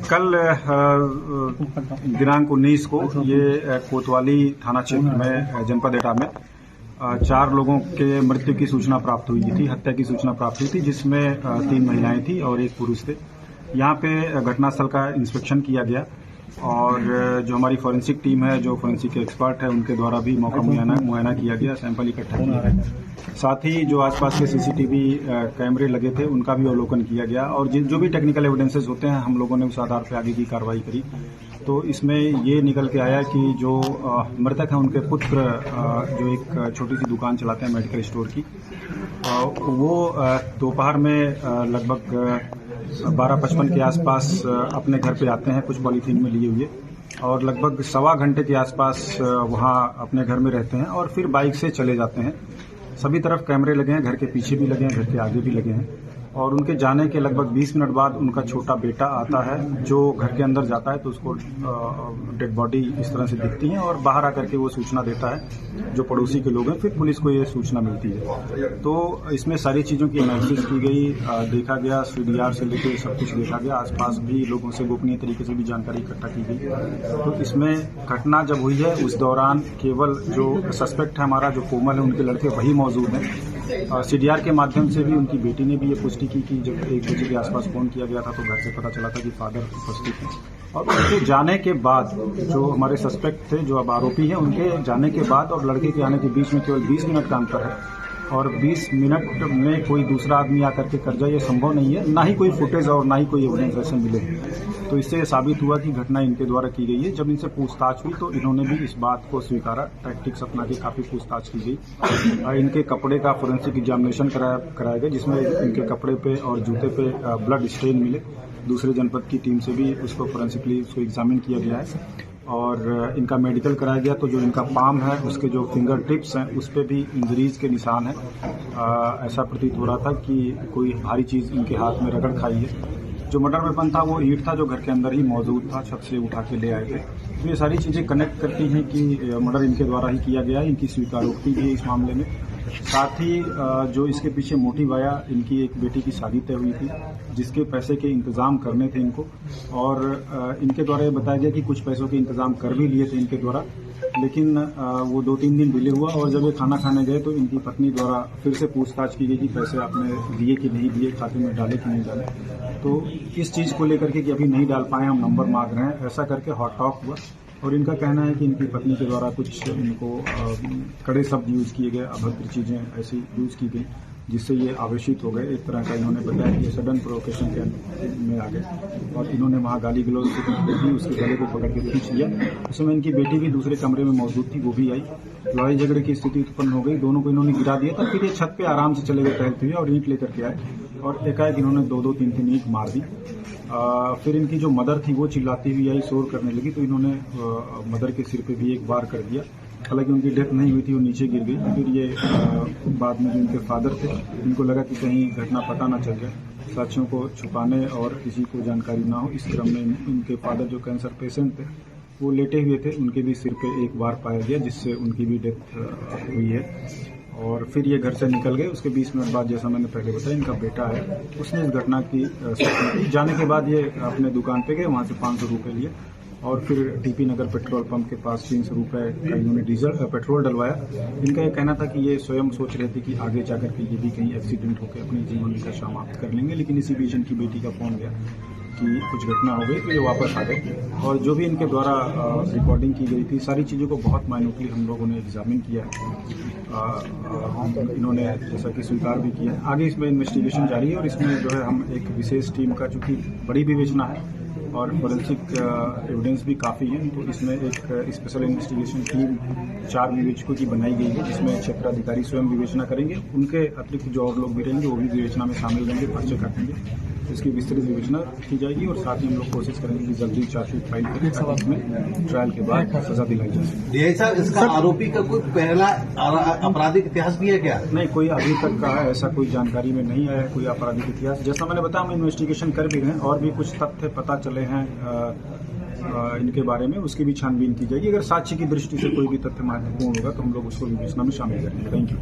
कल दिनांक 19 को ये कोतवाली थाना क्षेत्र में जनपद एटा में 4 लोगों के मृत्यु की सूचना प्राप्त हुई थी, हत्या की सूचना प्राप्त हुई थी, जिसमें 3 महिलाएं थी और 1 पुरुष थे। यहाँ पे घटनास्थल का इंस्पेक्शन किया गया और जो हमारी फॉरेंसिक टीम है, जो फॉरेंसिक एक्सपर्ट है, उनके द्वारा भी मौका मुआयना किया गया, सैंपल इकट्ठा किया गया। साथ ही जो आसपास के सीसीटीवी कैमरे लगे थे उनका भी अवलोकन किया गया और जो भी टेक्निकल एविडेंसेस होते हैं हम लोगों ने उस आधार पर आगे की कार्रवाई करी। तो इसमें ये निकल के आया कि जो मृतक हैं उनके पुत्र जो एक छोटी सी दुकान चलाते हैं मेडिकल स्टोर की, वो दोपहर में लगभग 12:55 के आसपास अपने घर पे आते हैं कुछ पॉलीथीन में लिए हुए और लगभग सवा घंटे के आसपास वहाँ अपने घर में रहते हैं और फिर बाइक से चले जाते हैं। सभी तरफ कैमरे लगे हैं, घर के पीछे भी लगे हैं, घर के आगे भी लगे हैं और उनके जाने के लगभग 20 मिनट बाद उनका छोटा बेटा आता है जो घर के अंदर जाता है तो उसको डेड बॉडी इस तरह से दिखती है और बाहर आकर के वो सूचना देता है जो पड़ोसी के लोग हैं, फिर पुलिस को ये सूचना मिलती है। तो इसमें सारी चीज़ों की एनालिसिस की गई, देखा गया, CDR से लेकर सब कुछ देखा गया, आसपास भी लोगों से गोपनीय तरीके से भी जानकारी इकट्ठा की गई। तो इसमें घटना जब हुई है उस दौरान केवल जो सस्पेक्ट है हमारा जो कोमल है उनके लड़के वही मौजूद हैं। CDR के माध्यम से भी उनकी बेटी ने भी ये पुष्टि की कि जब 1 बजे के आसपास फोन किया गया था तो घर से पता चला था कि फादर उपस्थित हैं और उनके जाने के बाद जो हमारे सस्पेक्ट थे, जो अब आरोपी हैं, उनके जाने के बाद और लड़के के आने के बीच में केवल 20 मिनट का अंतर है और 20 मिनट में कोई दूसरा आदमी आकर के कर जाए ये संभव नहीं है, ना ही कोई फुटेज और ना ही कोई एविडेंस ऐसे मिले। तो इससे साबित हुआ कि घटना इनके द्वारा की गई है। जब इनसे पूछताछ हुई तो इन्होंने भी इस बात को स्वीकारा, टैक्टिक्स अपना के काफ़ी पूछताछ की गई। इनके कपड़े का फोरेंसिक एग्जामिनेशन कराया गया जिसमें इनके कपड़े पे और जूते पे ब्लड स्टेन मिले। दूसरे जनपद की टीम से भी उसको फोरेंसिकली उसको एग्जामिन किया गया है और इनका मेडिकल कराया गया। तो जो इनका पाम है उसके जो फिंगर टिप्स हैं उस पर भी इंजरीज के निशान हैं। ऐसा प्रतीत हो रहा था कि कोई भारी चीज़ इनके हाथ में रगड़ खाई है। जो मर्डर वेपन था वो ईंट था जो घर के अंदर ही मौजूद था, छत से उठा के ले आए थे। तो ये सारी चीज़ें कनेक्ट करती हैं कि मर्डर इनके द्वारा ही किया गया है। इनकी स्वीकारोक्ति भी है इस मामले में। साथ ही जो इसके पीछे मोटिव आया, इनकी एक बेटी की शादी तय हुई थी जिसके पैसे के इंतजाम करने थे इनको और इनके द्वारा ये बताया गया कि कुछ पैसों के इंतजाम कर भी लिए थे इनके द्वारा, लेकिन वो 2-3 दिन डिले हुआ और जब ये खाना खाने गए तो इनकी पत्नी द्वारा फिर से पूछताछ की गई कि पैसे आपने दिए कि नहीं दिए, खाते में डाले कि नहीं डाले। तो इस चीज़ को लेकर के कि अभी नहीं डाल पाए, हम नंबर मांग रहे हैं, ऐसा करके हॉट टॉक हुआ और इनका कहना है कि इनकी पत्नी के द्वारा कुछ इनको कड़े शब्द यूज़ किए गए, अभद्र चीज़ें ऐसी यूज़ की गई जिससे ये आवेशित हो गए। एक तरह का इन्होंने बताया कि सडन प्रोवोकेशन के में आ गए और इन्होंने वहाँ गाली गलौज की, उसके गले को पकड़ के खींच लिया। उस समय इनकी बेटी भी दूसरे कमरे में मौजूद थी, वो भी आई। लड़ाई झगड़े की स्थिति उत्पन्न हो गई, दोनों को इन्होंने गिरा दिया था। फिर ये छत पे आराम से चले गए टहलते हुए और ईंट लेकर के आए और एकाएक इन्होंने 2-2, 3-3 ईंट मार दी। फिर इनकी जो मदर थी वो चिल्लाती हुई आई, शोर करने लगी तो इन्होंने मदर के सिर पे भी एक बार कर दिया। हालांकि उनकी डेथ नहीं हुई थी, वो नीचे गिर गई। फिर ये बाद में जो इनके फादर थे इनको लगा कि कहीं घटना पता ना चल जाए, साथियों को छुपाने और किसी को जानकारी ना हो, इस क्रम में इनके फादर जो कैंसर पेशेंट थे वो लेटे हुए थे, उनके भी सिर पे एक बार पाया गया जिससे उनकी भी डेथ हुई है। और फिर ये घर से निकल गए। उसके 20 मिनट बाद, जैसा मैंने पहले बताया, इनका बेटा है, उसने इस घटना की सूचना दी। जाने के बाद ये अपने दुकान पे गए, वहाँ से 500 रुपये लिए और फिर TP नगर पेट्रोल पंप के पास 300 रुपये का इन्होंने पेट्रोल डलवाया। इनका ये कहना था कि ये स्वयं सोच रहे थे कि आगे जाकर के ये भी कहीं एक्सीडेंट होकर अपने जीवन का समाप्त कर लेंगे, लेकिन इसी बीच इनकी बेटी का फोन गया कि कुछ घटना हो गई तो ये वापस आ गए। और जो भी इनके द्वारा रिकॉर्डिंग की गई थी, सारी चीज़ों को बहुत माइन्यूटली हम लोगों ने एग्जामिन किया है। इन्होंने जैसा कि स्वीकार भी किया है। आगे इसमें इन्वेस्टिगेशन जारी है और इसमें जो है हम एक विशेष टीम का, चूँकि बड़ी विवेचना है और फोरेंसिक एविडेंस भी काफ़ी है, तो इसमें एक स्पेशल इन्वेस्टिगेशन टीम 4 विवेचकों की बनाई गई है जिसमें क्षेत्राधिकारी स्वयं विवेचना करेंगे। उनके अतिरिक्त जो और लोग भी रहेंगे वो भी विवेचना में शामिल रहेंगे, पर्चे काटेंगे। इसकी विस्तृत विवेचना की जाएगी और साथ ही हम लोग कोशिश करेंगे कि जल्दी चार्जशीट फाइल करें ताकि इसमें ट्रायल के बाद सजा दिलाई जा सके। सर, इसका आरोपी का कोई पहला आपराधिक इतिहास भी है क्या? नहीं, कोई अभी तक का ऐसा कोई जानकारी में नहीं आया कोई आपराधिक इतिहास। जैसा मैंने बताया, हम इन्वेस्टिगेशन कर भी रहे हैं और भी कुछ तथ्य पता चले हैं इनके बारे में, उसकी भी छानबीन की जाएगी। अगर साक्ष्य की दृष्टि से कोई भी तथ्य महत्वपूर्ण होगा तो हम लोग उसको विवेचना में शामिल करेंगे। Thank you.